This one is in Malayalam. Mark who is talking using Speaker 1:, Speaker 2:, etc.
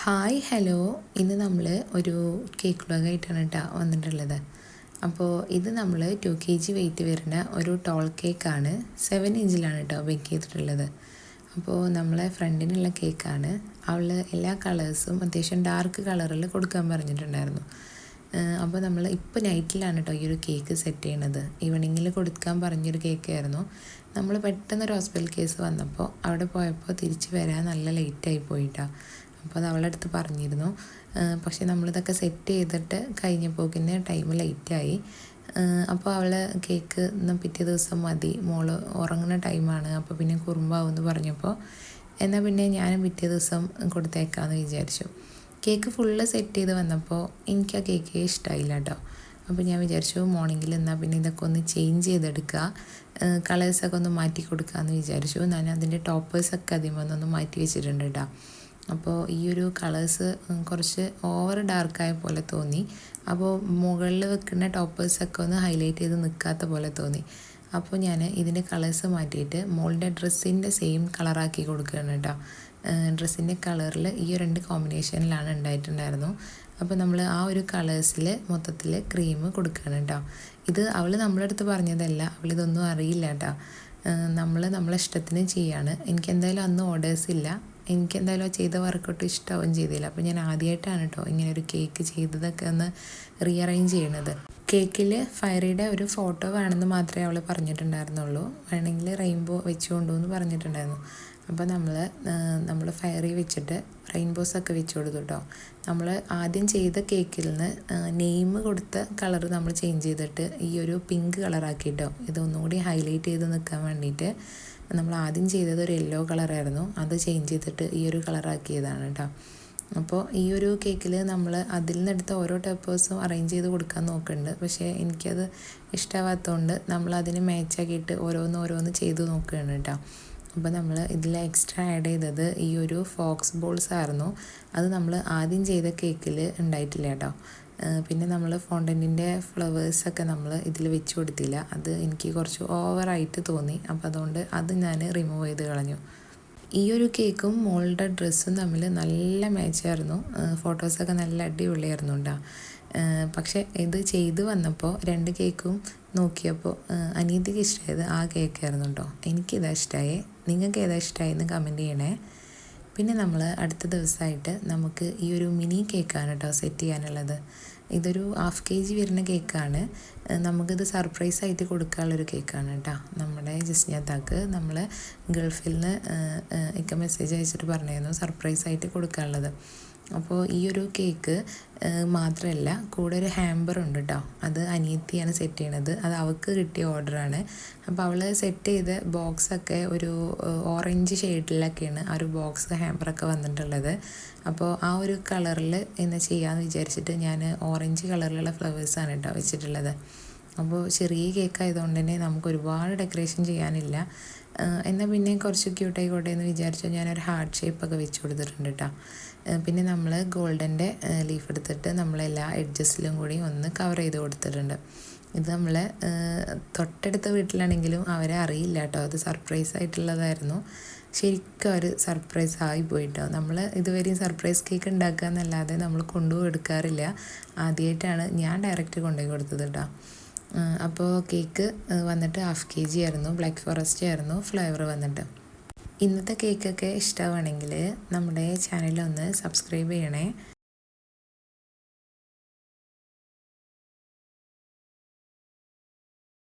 Speaker 1: ഹായ് ഹലോ, ഇന്ന് നമ്മൾ ഒരു കേക്ക് വ്ളോഗായിട്ടാണ് കേട്ടോ വന്നിട്ടുള്ളത്. അപ്പോൾ ഇത് നമ്മൾ 2 kg വെയിറ്റ് വരുന്ന ഒരു ടോൾ കേക്കാണ്. 7 ഇഞ്ചിലാണ് കേട്ടോ ബേക്ക് ചെയ്തിട്ടുള്ളത്. അപ്പോൾ നമ്മളെ ഫ്രണ്ടിനുള്ള കേക്കാണ്. അവൾ എല്ലാ കളേഴ്സും അത്യാവശ്യം ഡാർക്ക് കളറിൽ കൊടുക്കാൻ പറഞ്ഞിട്ടുണ്ടായിരുന്നു. അപ്പോൾ നമ്മൾ ഇപ്പോൾ നൈറ്റിലാണ് കേട്ടോ ഈ ഒരു കേക്ക് സെറ്റ് ചെയ്യണത്. ഈവനിങ്ങിൽ കൊടുക്കാൻ പറഞ്ഞൊരു കേക്കായിരുന്നു. നമ്മൾ പെട്ടെന്നൊരു ഹോസ്പിറ്റൽ കേസ് വന്നപ്പോൾ അവിടെ പോയപ്പോൾ തിരിച്ച് വരാൻ നല്ല ലേറ്റായി പോയിട്ടാണ്. അപ്പോൾ അത് അവളുടെ അടുത്ത് പറഞ്ഞിരുന്നു. പക്ഷേ നമ്മളിതൊക്കെ സെറ്റ് ചെയ്തിട്ട് കഴിഞ്ഞപ്പോക്കിന് ടൈം ലേറ്റായി. അപ്പോൾ അവൾ കേക്ക് ഇന്ന് പിറ്റേ ദിവസം മതി, മോള് ഉറങ്ങുന്ന ടൈമാണ്, അപ്പോൾ പിന്നെ കുറുമ്പാവുമെന്ന് പറഞ്ഞപ്പോൾ എന്നാൽ പിന്നെ ഞാനും പിറ്റേ ദിവസം കൊടുത്തേക്കാമെന്ന് വിചാരിച്ചു. കേക്ക് ഫുള്ള് സെറ്റ് ചെയ്ത് വന്നപ്പോൾ എനിക്ക് ആ കേക്ക് ഇഷ്ടമായില്ല കേട്ടോ. അപ്പോൾ ഞാൻ വിചാരിച്ചു മോർണിംഗിൽ എന്നാൽ പിന്നെ ഇതൊക്കെ ഒന്ന് ചേഞ്ച് ചെയ്തെടുക്കുക, കളേഴ്സൊക്കെ ഒന്ന് മാറ്റി കൊടുക്കാമെന്ന് വിചാരിച്ചു. ഞാൻ അതിൻ്റെ ടോപ്പേഴ്സൊക്കെ അതിമൊന്നൊന്ന് മാറ്റി വെച്ചിട്ടുണ്ട് കേട്ടോ. അപ്പോൾ ഈ ഒരു കളേഴ്സ് കുറച്ച് ഓവർ ഡാർക്കായ പോലെ തോന്നി. അപ്പോൾ മുകളിൽ വെക്കുന്ന ടോപ്പേഴ്സൊക്കെ ഒന്ന് ഹൈലൈറ്റ് ചെയ്ത് നിൽക്കാത്ത പോലെ തോന്നി. അപ്പോൾ ഞാൻ ഇതിൻ്റെ കളേഴ്സ് മാറ്റിയിട്ട് മോളുടെ ഡ്രസ്സിൻ്റെ സെയിം കളറാക്കി കൊടുക്കുകയാണ് കേട്ടോ. ഡ്രസ്സിൻ്റെ കളറിൽ ഈ 2 കോമ്പിനേഷനിലാണ് ഉണ്ടായിട്ടുണ്ടായിരുന്നു. അപ്പോൾ നമ്മൾ ആ ഒരു കളേഴ്സിൽ മൊത്തത്തിൽ ക്രീം കൊടുക്കുകയാണ് കേട്ടോ. ഇത് അവൾ നമ്മളെ അടുത്ത് പറഞ്ഞതല്ല, അവളിതൊന്നും അറിയില്ല കേട്ടോ. നമ്മളെ ഇഷ്ടത്തിന് ചെയ്യാണ്. എനിക്കെന്തായാലും അന്ന് ഓർഡേഴ്സ് ഇല്ല. എനിക്കെന്തായാലും ആ ചെയ്ത വർക്കൗട്ട് ഇഷ്ടമാവുകയും ചെയ്തില്ല. അപ്പോൾ ഞാൻ ആദ്യമായിട്ടാണ് കേട്ടോ ഇങ്ങനെ ഒരു കേക്ക് ചെയ്തതൊക്കെ ഒന്ന് റീഅറേഞ്ച് ചെയ്യണത്. കേക്കിൽ ഫയറിയുടെ ഒരു ഫോട്ടോ വേണമെന്ന് മാത്രമേ അവൾ പറഞ്ഞിട്ടുണ്ടായിരുന്നുള്ളൂ. വേണമെങ്കിൽ റെയിൻബോ വെച്ച് കൊണ്ടുവന്ന് പറഞ്ഞിട്ടുണ്ടായിരുന്നു. അപ്പോൾ നമ്മൾ ഫയറി വെച്ചിട്ട് റെയിൻബോസൊക്കെ വെച്ച് കൊടുത്തു കേട്ടോ. നമ്മൾ ആദ്യം ചെയ്ത കേക്കിൽ നിന്ന് നെയിം കൊടുത്ത കളർ നമ്മൾ ചേഞ്ച് ചെയ്തിട്ട് ഈ ഒരു പിങ്ക് കളറാക്കിയിട്ടോ. ഇതൊന്നുകൂടി ഹൈലൈറ്റ് ചെയ്ത് നിൽക്കാൻ വേണ്ടിയിട്ട് നമ്മൾ ആദ്യം ചെയ്തത് ഒരു യെല്ലോ കളറായിരുന്നു, അത് ചേഞ്ച് ചെയ്തിട്ട് ഈ ഒരു കളറാക്കിയതാണ് കേട്ടോ. അപ്പോൾ ഈ ഒരു കേക്കിൽ നമ്മൾ അതിൽ നിന്നെടുത്ത ഓരോ ടോപ്പേഴ്സും അറേഞ്ച് ചെയ്ത് കൊടുക്കാൻ നോക്കുന്നുണ്ട്. പക്ഷേ എനിക്കത് ഇഷ്ടമാവാത്തതുകൊണ്ട് നമ്മൾ അതിന് മാച്ചാക്കിയിട്ട് ഓരോന്ന് ചെയ്ത് നോക്കുകയാണ് കേട്ടോ. അപ്പോൾ നമ്മൾ ഇതിൽ എക്സ്ട്രാ ആഡ് ചെയ്തത് ഈ ഒരു ഫോക്സ് ബോൾസ് ആയിരുന്നു. അത് നമ്മൾ ആദ്യം ചെയ്ത കേക്കിൽ ഉണ്ടായിട്ടില്ല കേട്ടോ. പിന്നെ നമ്മൾ ഫോണ്ടൻറ്റിൻ്റെ ഫ്ലവേഴ്സൊക്കെ നമ്മൾ ഇതിൽ വെച്ച് കൊടുത്തില്ല. അത് എനിക്ക് കുറച്ച് ഓവറായിട്ട് തോന്നി. അപ്പോൾ അതുകൊണ്ട് അത് ഞാൻ റിമൂവ് ചെയ്ത് കളഞ്ഞു. ഈ ഒരു കേക്കും മോളുടെ ഡ്രസ്സും തമ്മിൽ നല്ല മാച്ചായിരുന്നു. ഫോട്ടോസൊക്കെ നല്ല അടിപൊളിയായിരുന്നു കേട്ടോ. പക്ഷേ ഇത് ചെയ്ത് വന്നപ്പോൾ 2 കേക്കും നോക്കിയപ്പോൾ അനിയത്തിക്ക് ഇഷ്ടമായത് ആ കേക്കായിരുന്നു കേട്ടോ. എനിക്കിതാ ഇഷ്ടമായി. നിങ്ങൾക്ക് ഏതാ ഇഷ്ടമായെന്ന് കമൻറ്റ് ചെയ്യണേ. പിന്നെ നമ്മൾ അടുത്ത ദിവസമായിട്ട് നമുക്ക് ഈ ഒരു മിനി കേക്കാണ് കേട്ടോ സെറ്റ് ചെയ്യാനുള്ളത്. ഇതൊരു 1/2 kg വരുന്ന കേക്കാണ്. നമുക്കിത് സർപ്രൈസായിട്ട് കൊടുക്കാനുള്ളൊരു കേക്കാണ് കേട്ടോ. നമ്മുടെ ജസ്നിയത്താക്ക് നമ്മൾ ഗൾഫിൽ നിന്ന് ഒക്കെ മെസ്സേജ് അയച്ചിട്ട് പറഞ്ഞായിരുന്നു സർപ്രൈസായിട്ട് കൊടുക്കാനുള്ളത്. അപ്പോൾ ഈ ഒരു കേക്ക് മാത്രമല്ല, കൂടെ ഒരു ഹാമ്പർ ഉണ്ട് കേട്ടോ. അത് അനിയത്തിയാണ് സെറ്റ് ചെയ്യണത്. അത് അവൾക്ക് കിട്ടിയ ഓർഡറാണ്. അപ്പോൾ അവൾ സെറ്റ് ചെയ്ത ബോക്സൊക്കെ ഒരു ഓറഞ്ച് ഷെയ്ഡിലൊക്കെയാണ് ആ ഒരു ബോക്സ് ഹാമ്പറൊക്കെ വന്നിട്ടുള്ളത്. അപ്പോൾ ആ ഒരു കളറിൽ ഇന്ന് ചെയ്യാമെന്ന് വിചാരിച്ചിട്ട് ഞാൻ ഓറഞ്ച് കളറിലുള്ള ഫ്ലവേഴ്സാണ് കേട്ടോ വെച്ചിട്ടുള്ളത്. അപ്പോൾ ചെറിയ കേക്ക് ആയതുകൊണ്ട് തന്നെ നമുക്ക് ഒരുപാട് ഡെക്കറേഷൻ ചെയ്യാനില്ല. എന്നാൽ പിന്നെ കുറച്ച് ക്യൂട്ടായിക്കോട്ടെ എന്ന് വിചാരിച്ചു ഞാനൊരു ഹാർട്ട് ഷേപ്പൊക്കെ വെച്ച് കൊടുത്തിട്ടുണ്ട് കേട്ടോ. പിന്നെ നമ്മൾ ഗോൾഡൻ്റെ ലീഫ് എടുത്തിട്ട് നമ്മളെല്ലാ എഡ്ജസിലും കൂടി ഒന്ന് കവർ ചെയ്ത് കൊടുത്തിട്ടുണ്ട്. ഇത് നമ്മൾ തൊട്ടടുത്ത വീട്ടിലാണെങ്കിലും അവരെ അറിയില്ല കേട്ടോ. അത് സർപ്രൈസ് ആയിട്ടുള്ളതായിരുന്നു. ശരിക്കും അവർ സർപ്രൈസ് ആയി പോയിട്ടോ. നമ്മൾ ഇതുവരെയും സർപ്രൈസ് കേക്ക് ഉണ്ടാക്കുക എന്നല്ലാതെ നമ്മൾ കൊണ്ടുപോയി എടുക്കാറില്ല. ആദ്യമായിട്ടാണ് ഞാൻ ഡയറക്റ്റ് കൊണ്ടുപോയി കൊടുത്തത് കേട്ടോ. അപ്പോൾ കേക്ക് വന്നിട്ട് 1/2 kg ആയിരുന്നു. ബ്ലാക്ക് ഫോറസ്റ്റ് ആയിരുന്നു ഫ്ലേവർ വന്നിട്ട്. ഇന്നത്തെ കേക്കൊക്കെ ഇഷ്ടമാണെങ്കിൽ നമ്മുടെ ചാനലൊന്ന് സബ്സ്ക്രൈബ് ചെയ്യണേ.